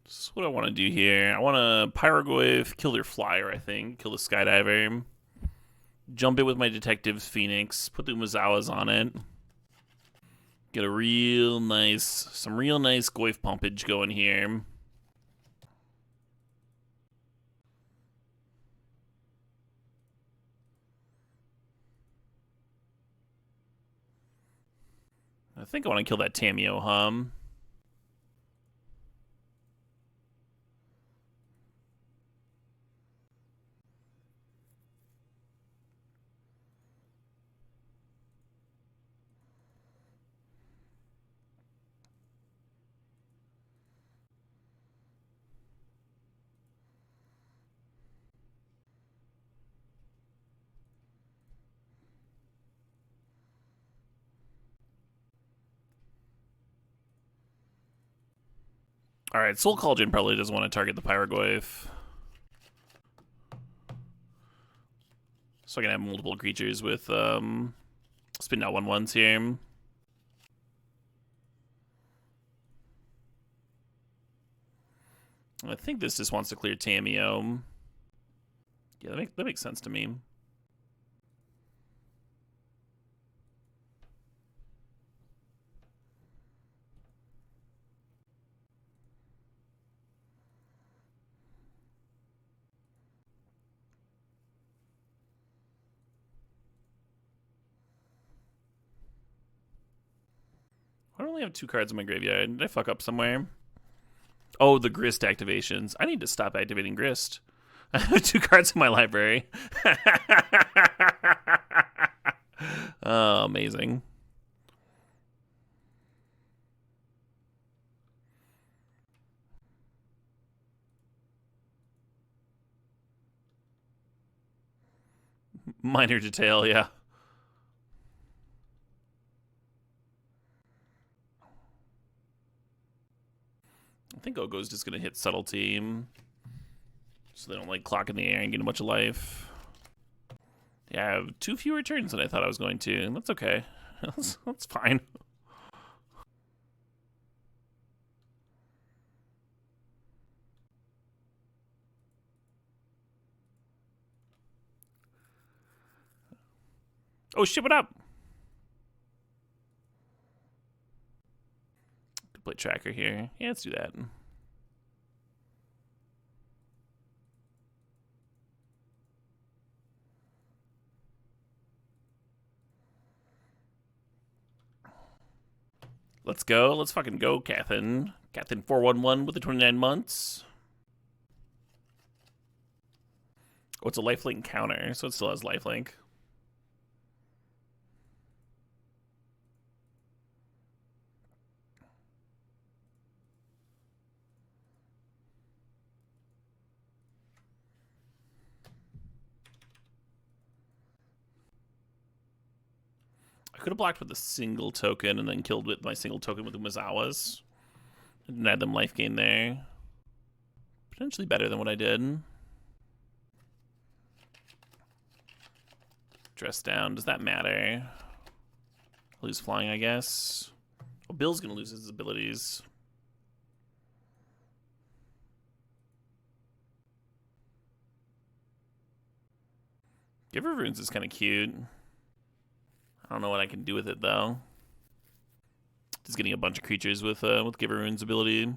This is what I want to do here. I want to Pyroglyph, kill their flyer, I think. Kill the Skydiver. Jump it with my Detective's Phoenix. Put the Umezawas on it. Get a real nice, some real nice Goyf pumpage going here. I think I want to kill that Tameo Hum. Alright, Soul Cauldron probably doesn't want to target the Pyrogoyf. So I can have multiple creatures with spin out 1/1s here. I think this just wants to clear Tameo. Yeah, that makes sense to me. I only have 2 cards in my graveyard. Did I fuck up somewhere? Oh, the Grist activations. I need to stop activating Grist. I have 2 cards in my library. Oh, amazing. Minor detail, yeah. I think Ogo's just going to hit Subtlety, so they don't like clock in the air and get a bunch of life. Yeah, I have 2 fewer turns than I thought I was going to. That's okay. That's fine. Oh shit, what up? Could play Tracker here. Yeah, let's do that. Let's go. Let's fucking go, Cathin. Cathin 411 with the 29 months. Oh, it's a lifelink counter, so it still has lifelink. I could have blocked with a single token and then killed with my single token with the Mizawas. And add them life gain there. Potentially better than what I did. Dress down. Does that matter? Lose flying, I guess. Well, Bill's going to lose his abilities. Giver Runes is kind of cute. I don't know what I can do with it, though. Just getting a bunch of creatures with Giver Runes ability.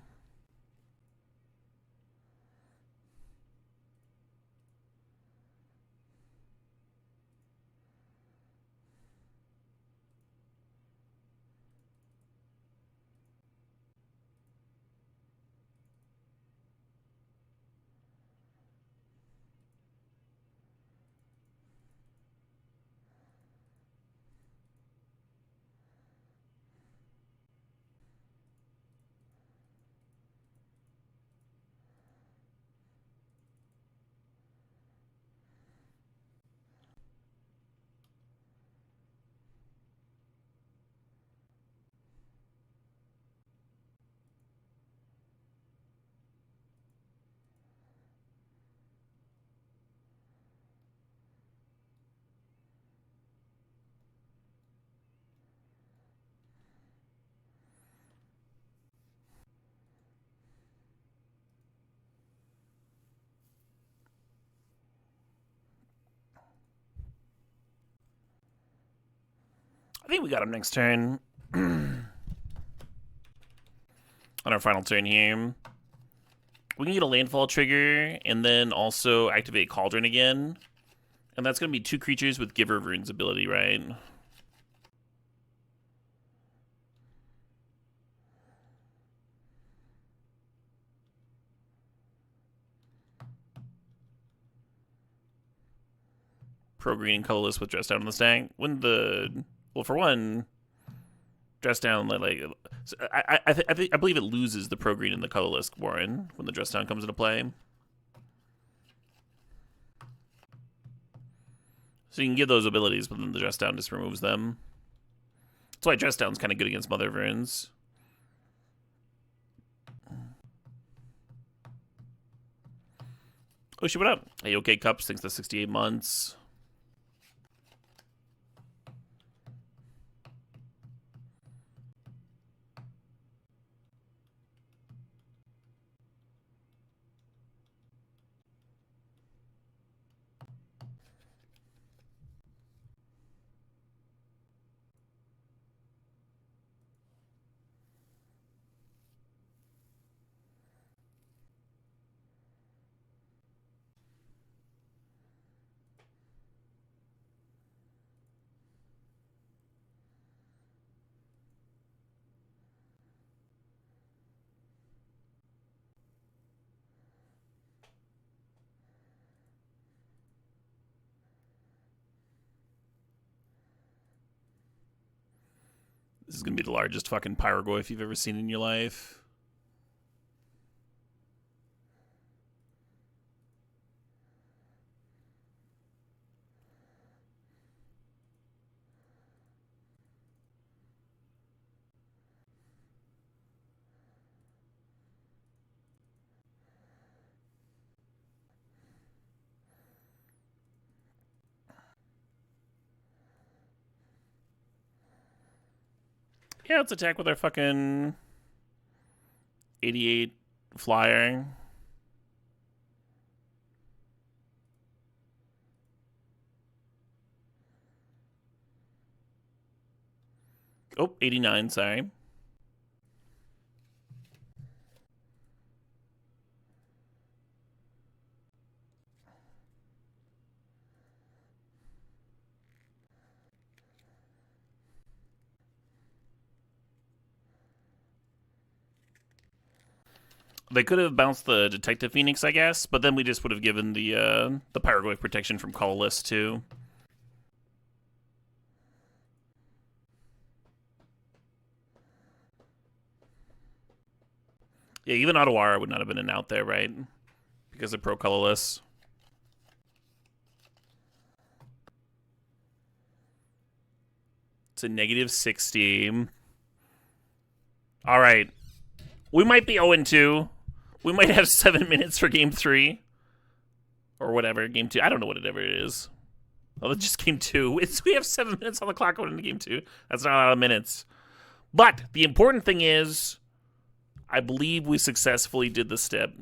I think we got him next turn. On our final turn here. We can get a landfall trigger and then also activate Cauldron again. And that's going to be 2 creatures with Giver of Runes ability, right? pro-green and colorless with dress down on the stack. When the well, for one, dress down so I believe it loses the pro-green and the colorless, Warren, when the dress down comes into play. So you can give those abilities, but then the dress down just removes them. That's why dress down's kind of good against Mother of Runes. Oh shit, what up? Hey, OK Cups, thanks to 68 months. This is going to be the largest fucking Pyrogoyf you've ever seen in your life. Yeah, let's attack with our fucking 88 flyer. Oh, 89, sorry. They could have bounced the Detective Phoenix, I guess, but then we just would have given the Pyrogoyf protection from colorless too. Yeah, even Otawara would not have been an out there, right? Because of pro colorless. It's a negative 60. All right. We might be 0-2. We might have 7 minutes for game 3. Or whatever, game 2. I don't know whatever it is. Oh, it's just game 2. We have 7 minutes on the clock going into game 2. That's not a lot of minutes. But the important thing is, I believe we successfully did the step.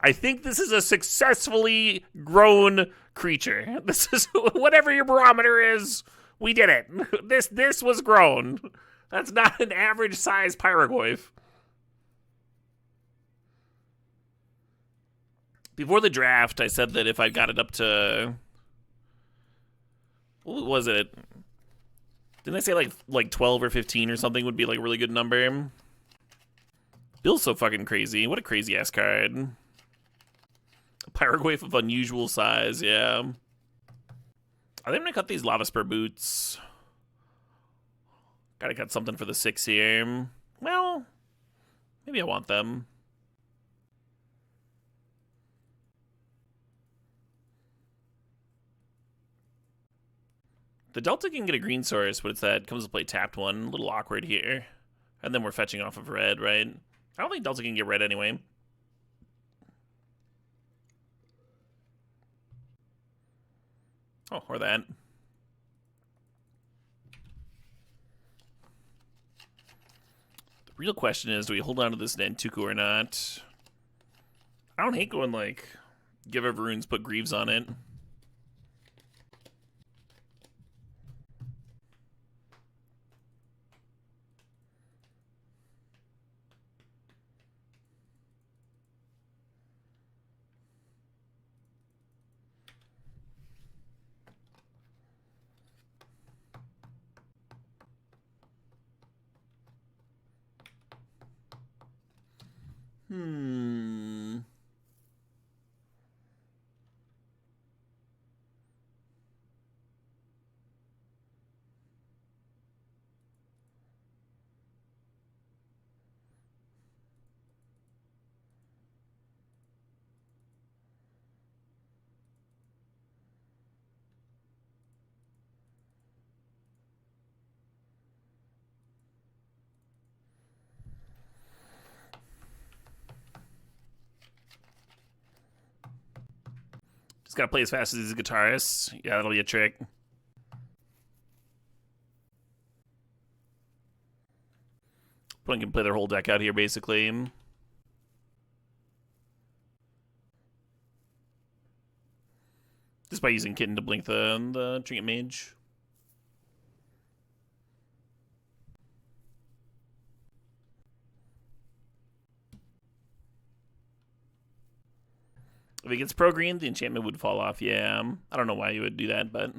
I think this is a successfully grown creature. This is whatever your barometer is. We did it. This was grown. That's not an average size Pyrogoyf. Before the draft, I said that if I got it up to, what was it? Didn't I say like 12 or 15 or something would be like a really good number? Bill's so fucking crazy. What a crazy ass card. A Pyrogoyf of unusual size, yeah. Are they gonna cut these Lava Spur boots? Gotta cut something for the 6 here. Well, maybe I want them. The Delta can get a green source, but it's that comes to play tapped one. A little awkward here. And then we're fetching off of red, right? I don't think Delta can get red anyway. Oh, or that. The real question is, do we hold on to this Nantuku or not? I don't hate going like, give over runes, put Greaves on it. He's got to play as fast as he's a guitarist. Yeah, that'll be a trick. Opponent can play their whole deck out here, basically. Just by using Kitten to blink the Trinket Mage. If it gets pro-green, the enchantment would fall off. Yeah, I don't know why you would do that, but...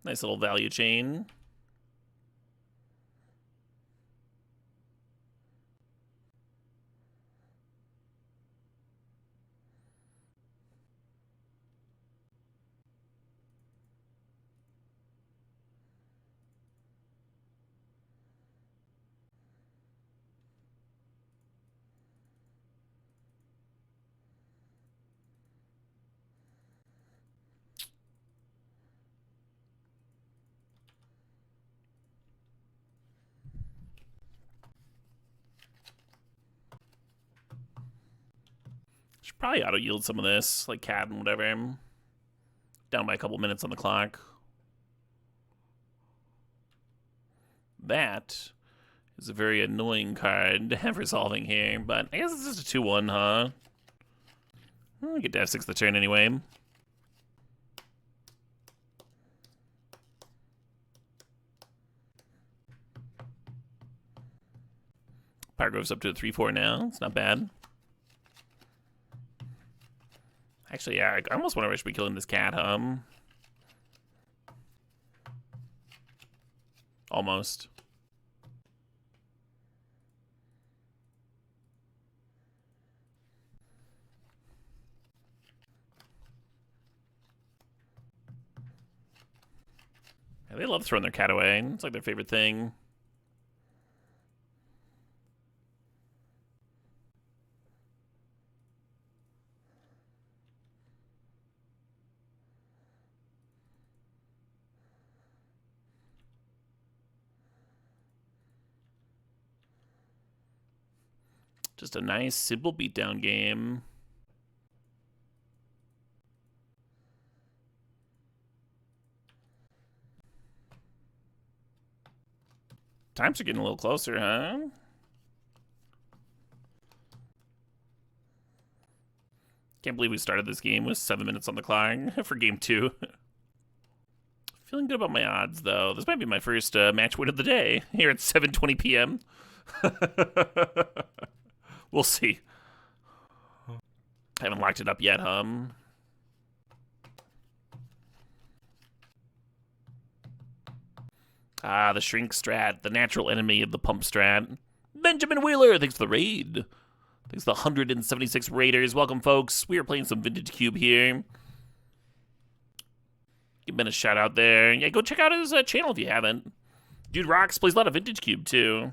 Nice little value chain. Should probably auto-yield some of this, like Cat and whatever. Down by a couple minutes on the clock. That is a very annoying card to have resolving here, but I guess it's just a 2-1, huh? I'll get to F6 the turn anyway. Pyrogrove's up to a 3-4 now. It's not bad. Actually, yeah, I almost want to rush be killing this cat, Almost. Yeah, they love throwing their cat away. It's like their favorite thing. Just a nice, simple beatdown game. Times are getting a little closer, huh? Can't believe we started this game with 7 minutes on the clock for game 2. Feeling good about my odds, though. This might be my first match win of the day here at 7:20 p.m. We'll see. I haven't locked it up yet, Ah, the Shrink strat, the natural enemy of the Pump strat. Benjamin Wheeler, thanks for the raid. Thanks for the 176 raiders. Welcome, folks. We are playing some Vintage Cube here. Give Ben a shout out there. Yeah, go check out his channel if you haven't. Dude rocks, plays a lot of Vintage Cube, too.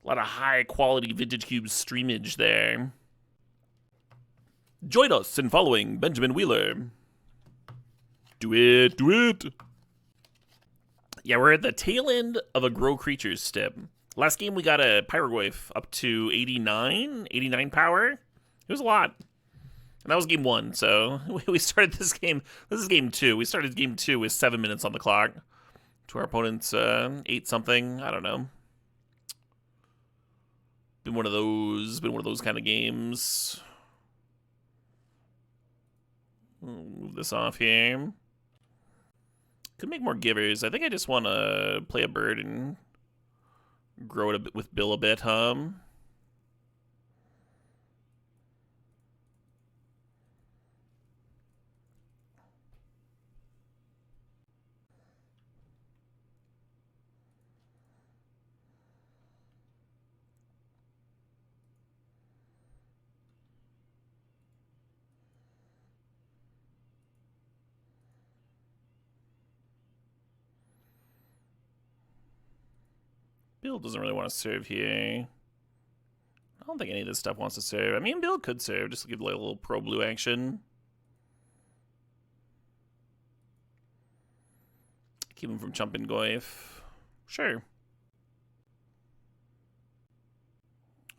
A lot of high-quality Vintage Cube streamage there. Join us in following Benjamin Wheeler. Do it, do it. Yeah, we're at the tail end of a Grow Creatures step. Last game, we got a Pyrogoyf up to 89 power. It was a lot. And that was game 1, so we started this game. This is game 2. We started game 2 with 7 minutes on the clock. To our opponent's 8-something. I don't know. Been one of those kind of games. Move this off here. Could make more givers. I think I just want to play a bird and grow it a bit with Bill a bit, Bill doesn't really want to serve here. I don't think any of this stuff wants to serve. I mean, Bill could serve, just to give like a little pro-blue action. Keep him from chumping Goyf. Sure.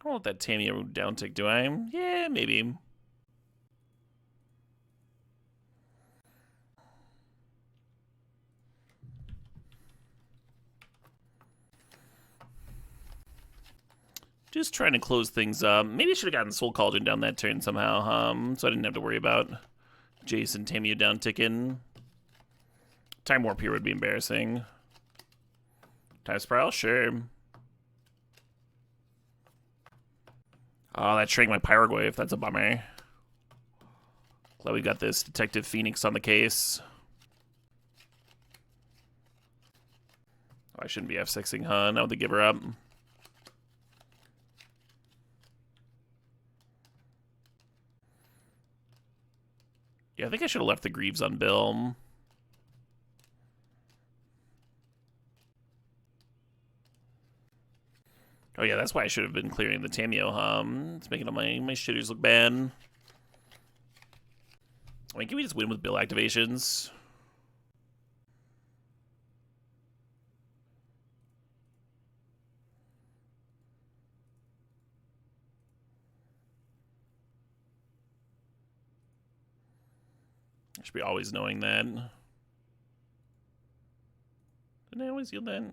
don't want that Tamiyo downtick, do I? Yeah, maybe. Just trying to close things up. Maybe I should have gotten Soul Cauldron down that turn somehow, so I didn't have to worry about Jason Tamiyo down ticking. Time Warp here would be embarrassing. Time Spiral? Sure. Oh, that shrank my Pyroglyph. That's a bummer. Glad we got this Detective Phoenix on the case. Oh, I shouldn't be F6ing, huh? Now they give her up. Yeah, I think I should have left the Greaves on Bill. Oh yeah, that's why I should have been clearing the Tamiyo, It's making all my shitters look bad. I mean, can we just win with Bill activations? I should be always knowing that. Didn't I always yield that?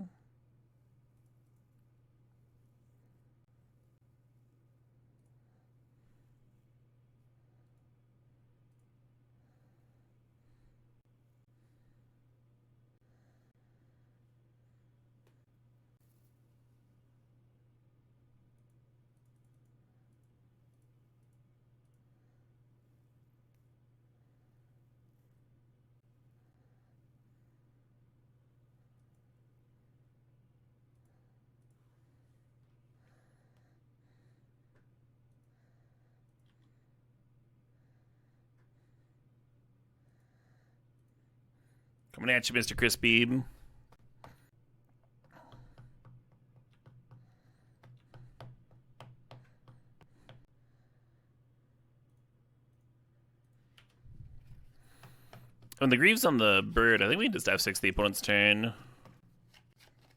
Coming at you, Mr. Crispy. When the Greaves on the bird, I think we can just F6 the opponent's turn.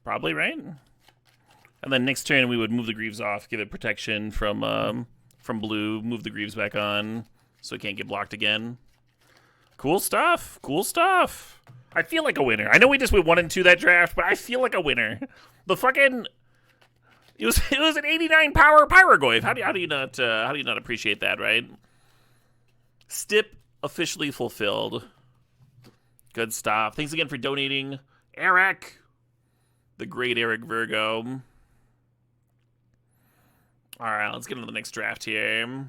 Probably, right? And then next turn we would move the Greaves off, give it protection from blue, move the Greaves back on so it can't get blocked again. Cool stuff. Cool stuff. I feel like a winner. I know we just went 1 and 2 that draft, but I feel like a winner. The fucking it was an 89 power Pyroglyph. How do you not appreciate that, right? Stip officially fulfilled. Good stuff. Thanks again for donating, Eric. The great Eric Virgo. All right, let's get into the next draft here.